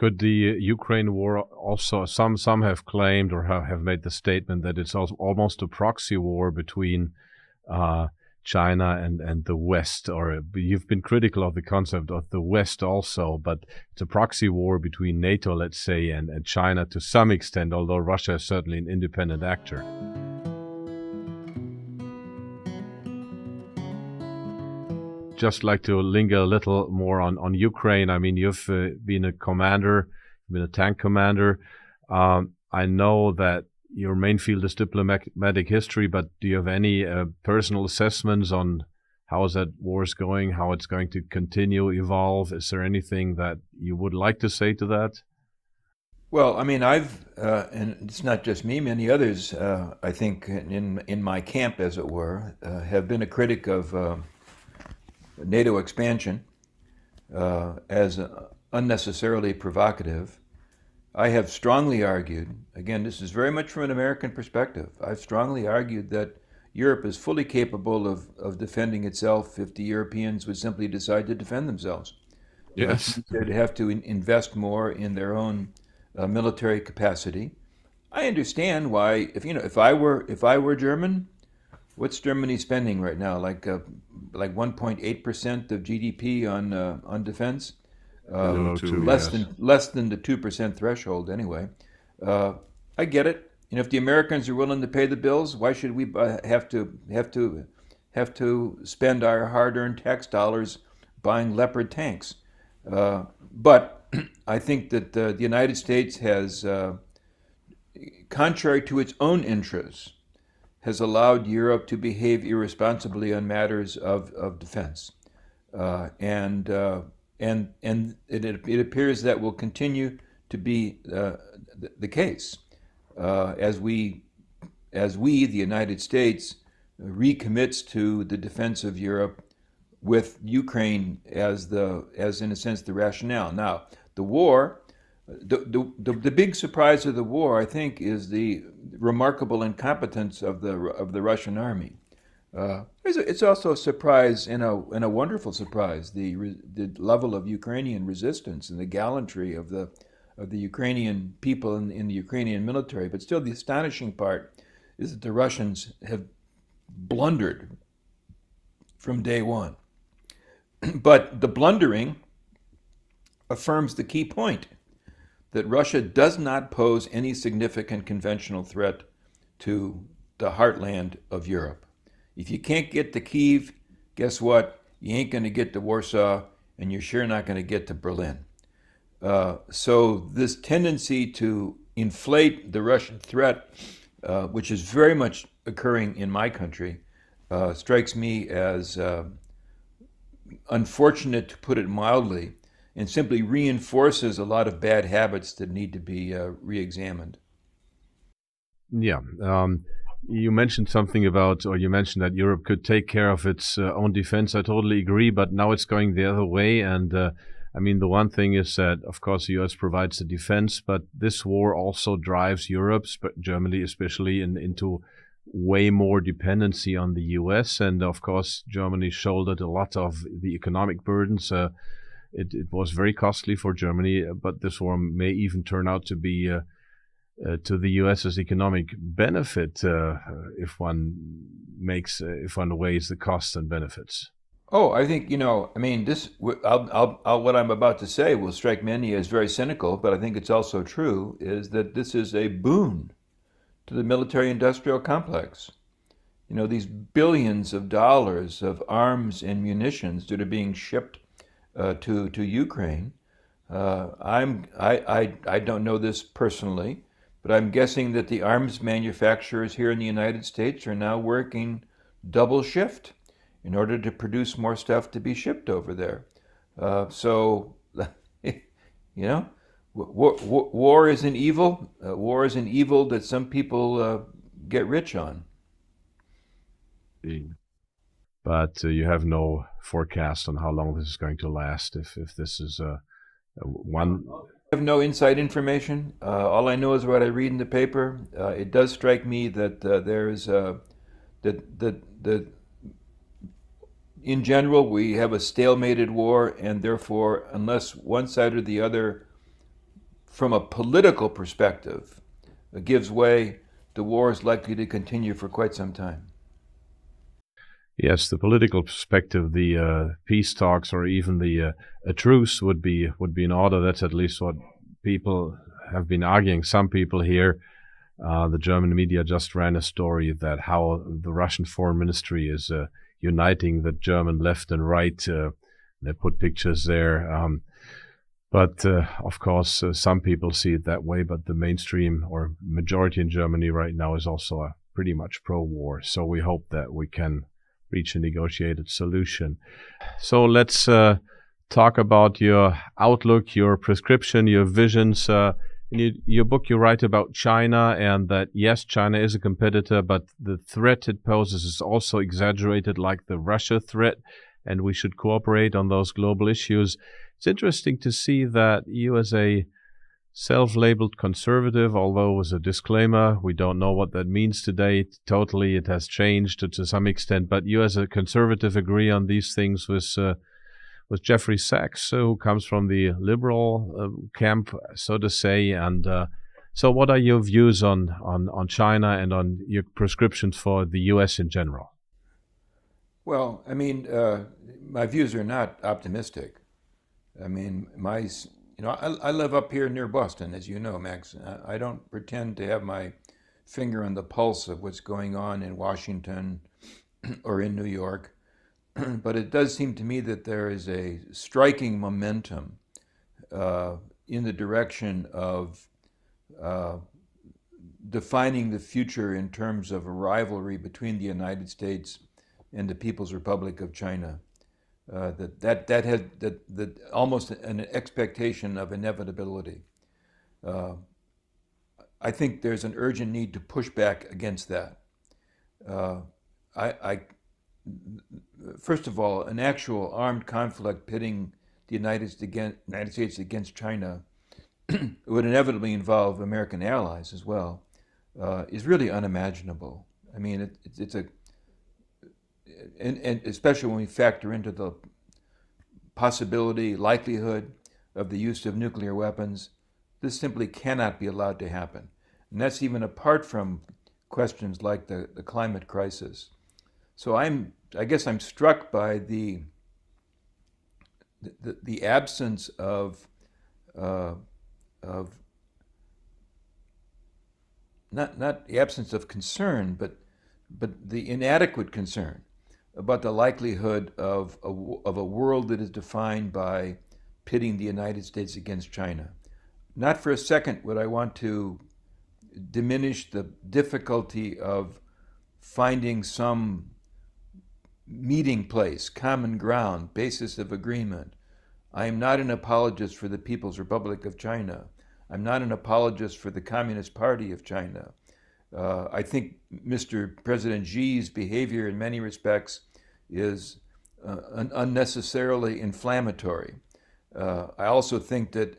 Could the Ukraine war also, some have claimed or have made the statement that it's also almost a proxy war between China and the West, or you've been critical of the concept of the West also, but it's a proxy war between NATO, let's say, and China to some extent, although Russia is certainly an independent actor. Just like to linger a little more on Ukraine. I mean, you've been a commander, been a tank commander. I know that your main field is diplomatic history, but do you have any personal assessments on how is that war is going, how it's going to continue, evolve? Is there anything that you would like to say to that? Well, I mean, and it's not just me, many others, I think, in my camp, as it were, have been a critic of NATO expansion as unnecessarily provocative. I have strongly argued, again, this is very much from an American perspective, I've strongly argued that Europe is fully capable of defending itself if the Europeans would simply decide to defend themselves. Yes. They'd have to invest more in their own military capacity. I understand why, if I were German, what's Germany spending right now? Like 1.8% of GDP on defense? Less than the 2% threshold anyway. I get it. If the Americans are willing to pay the bills, why should we have to spend our hard-earned tax dollars buying Leopard tanks? But I think that the United States has, contrary to its own interests, has allowed Europe to behave irresponsibly on matters of defense, and it appears that will continue to be the case as we, the United States, recommits to the defense of Europe with Ukraine as in a sense the rationale. Now, the war, the big surprise of the war, I think, is the remarkable incompetence of the Russian army. It's also a surprise, and a wonderful surprise, the level of Ukrainian resistance and the gallantry of the Ukrainian people in the Ukrainian military. But still, the astonishing part is that the Russians have blundered from day one. But the blundering affirms the key point, that Russia does not pose any significant conventional threat to the heartland of Europe. If you can't get to Kyiv, guess what? You ain't going to get to Warsaw, and you're sure not going to get to Berlin. So this tendency to inflate the Russian threat, which is very much occurring in my country, strikes me as unfortunate, to put it mildly, and simply reinforces a lot of bad habits that need to be re-examined. Yeah. You mentioned something about, or you mentioned that Europe could take care of its own defense. I totally agree, but now it's going the other way. And I mean, the one thing is that, of course, the US provides the defense, but this war also drives Europe, Germany especially, into way more dependency on the US. And of course, Germany shouldered a lot of the economic burdens. It was very costly for Germany, but this war may even turn out to be to the US's economic benefit if one weighs the costs and benefits. Oh, I think, I mean, what I'm about to say will strike many as very cynical, but I think it's also true, is that this is a boon to the military-industrial complex. These billions of dollars of arms and munitions that are being shipped to Ukraine. I don't know this personally, but I'm guessing that the arms manufacturers here in the United States are now working double shift in order to produce more stuff to be shipped over there. So, war is an evil. War is an evil that some people get rich on. But you have no forecast on how long this is going to last, if this is one... I have no inside information. All I know is what I read in the paper. It does strike me that in general we have a stalemated war, and therefore, unless one side or the other from a political perspective, gives way, the war is likely to continue for quite some time. Yes, the political perspective, the peace talks, or even the a truce would be in order. That's at least what people have been arguing. Some people here, the German media just ran a story that how the Russian foreign ministry is uniting the German left and right. They put pictures there. But of course, some people see it that way, but the mainstream or majority in Germany right now is also pretty much pro-war. So we hope that we can reach a negotiated solution. So let's talk about your outlook, your prescription, your visions. In your book, you write about China and that, yes, China is a competitor, but the threat it poses is also exaggerated like the Russia threat, and we should cooperate on those global issues. It's interesting to see that you, as a self-labeled conservative, although as a disclaimer, we don't know what that means today. Totally, it has changed to some extent, but you as a conservative agree on these things with Jeffrey Sachs, who comes from the liberal camp, so to say. And so what are your views on China and on your prescriptions for the U.S. in general? Well, I mean, my views are not optimistic. I mean, I live up here near Boston, as you know, Max. I don't pretend to have my finger on the pulse of what's going on in Washington or in New York. But it does seem to me that there is a striking momentum in the direction of defining the future in terms of a rivalry between the United States and the People's Republic of China. That has almost an expectation of inevitability. I think there's an urgent need to push back against that. First of all, an actual armed conflict pitting the United States against China would inevitably involve American allies as well, is really unimaginable. I mean, and especially when we factor into the possibility, likelihood of the use of nuclear weapons, this simply cannot be allowed to happen. And that's even apart from questions like the climate crisis. So I guess I'm struck by the absence of not the absence of concern, but the inadequate concern about the likelihood of a world that is defined by pitting the United States against China. Not for a second would I want to diminish the difficulty of finding some meeting place, common ground, basis of agreement. I am not an apologist for the People's Republic of China. I'm not an apologist for the Communist Party of China. I think Mr. President Xi's behavior in many respects is unnecessarily inflammatory. I also think that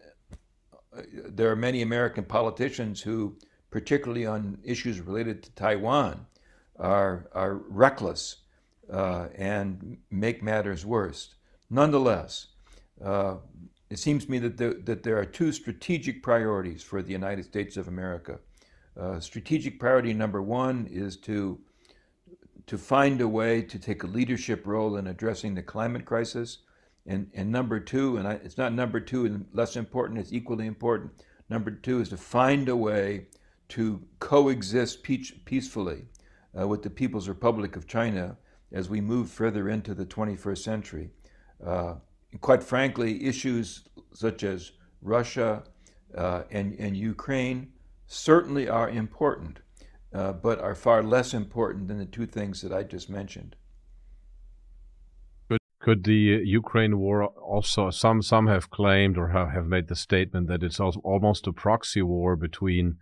there are many American politicians who, particularly on issues related to Taiwan, are reckless and make matters worse. Nonetheless, it seems to me that there are two strategic priorities for the United States of America. Strategic priority number one is to find a way to take a leadership role in addressing the climate crisis. And number two, and it's not number two and less important, it's equally important. Number two is to find a way to coexist peacefully with the People's Republic of China as we move further into the 21st century. Quite frankly, issues such as Russia and Ukraine certainly are important, but are far less important than the two things that I just mentioned. Could the Ukraine war also, some have claimed or have made the statement that it's also almost a proxy war between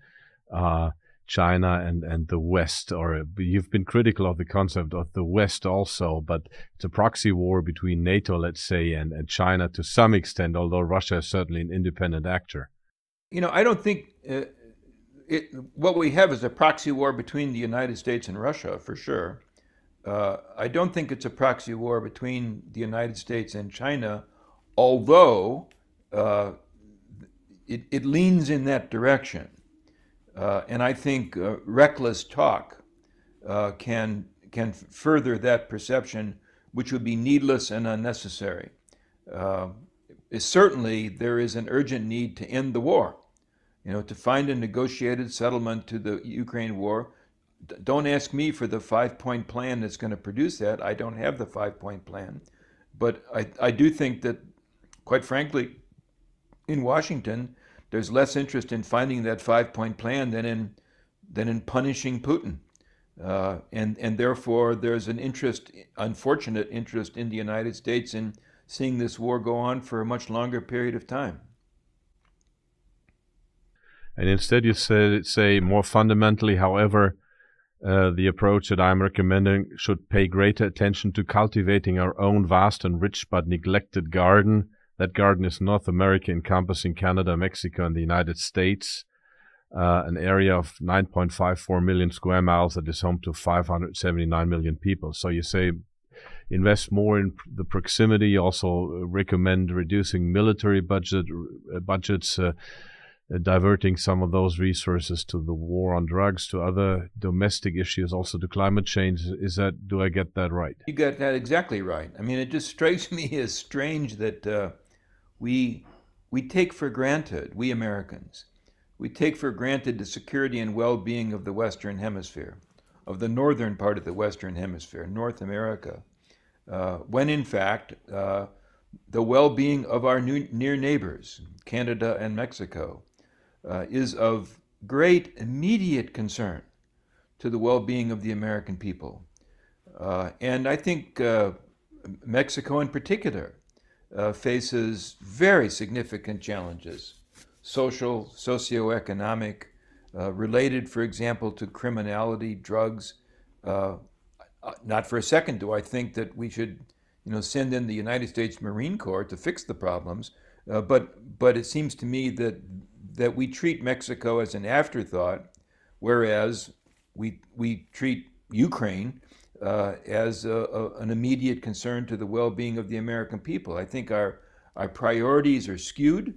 China and the West, or you've been critical of the concept of the West also, but it's a proxy war between NATO, let's say, and China to some extent, although Russia is certainly an independent actor. You know, I don't think what we have is a proxy war between the United States and Russia, for sure. I don't think it's a proxy war between the United States and China, although it leans in that direction. And I think reckless talk can further that perception, which would be needless and unnecessary. Certainly, there is an urgent need to end the war, to find a negotiated settlement to the Ukraine war. Don't ask me for the 5-point plan that's going to produce that. I don't have the 5-point plan. But I do think that, quite frankly, in Washington, there's less interest in finding that 5-point plan than in punishing Putin. And therefore, there's an unfortunate interest in the United States in seeing this war go on for a much longer period of time. And instead you say more fundamentally, however, the approach that I'm recommending should pay greater attention to cultivating our own vast and rich but neglected garden. That garden is North America, encompassing Canada, Mexico, and the United States, an area of 9.54 million square miles that is home to 579 million people. So you say invest more in the proximity. You also recommend reducing military budgets, diverting some of those resources to the war on drugs, to other domestic issues, also to climate change. Do I get that right? You got that exactly right. I mean, it just strikes me as strange that we take for granted, we Americans, we take for granted the security and well-being of the Western Hemisphere, of the northern part of the Western Hemisphere, North America, when in fact the well-being of our near neighbors, Canada and Mexico, is of great immediate concern to the well-being of the American people. And I think Mexico in particular faces very significant challenges, social, socioeconomic, related, for example, to criminality, drugs. Not for a second do I think that we should send in the United States Marine Corps to fix the problems, but it seems to me that we treat Mexico as an afterthought, whereas we treat Ukraine as an immediate concern to the well-being of the American people. I think our priorities are skewed.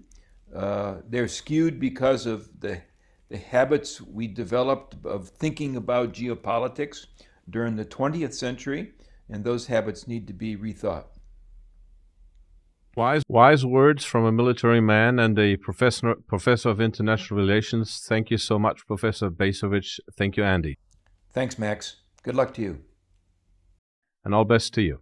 They're skewed because of the habits we developed of thinking about geopolitics during the 20th century, and those habits need to be rethought. Wise words from a military man and a professor of international relations. Thank you so much, Professor Bacevich. Thank you, Andy. Thanks, Max. Good luck to you. And all best to you.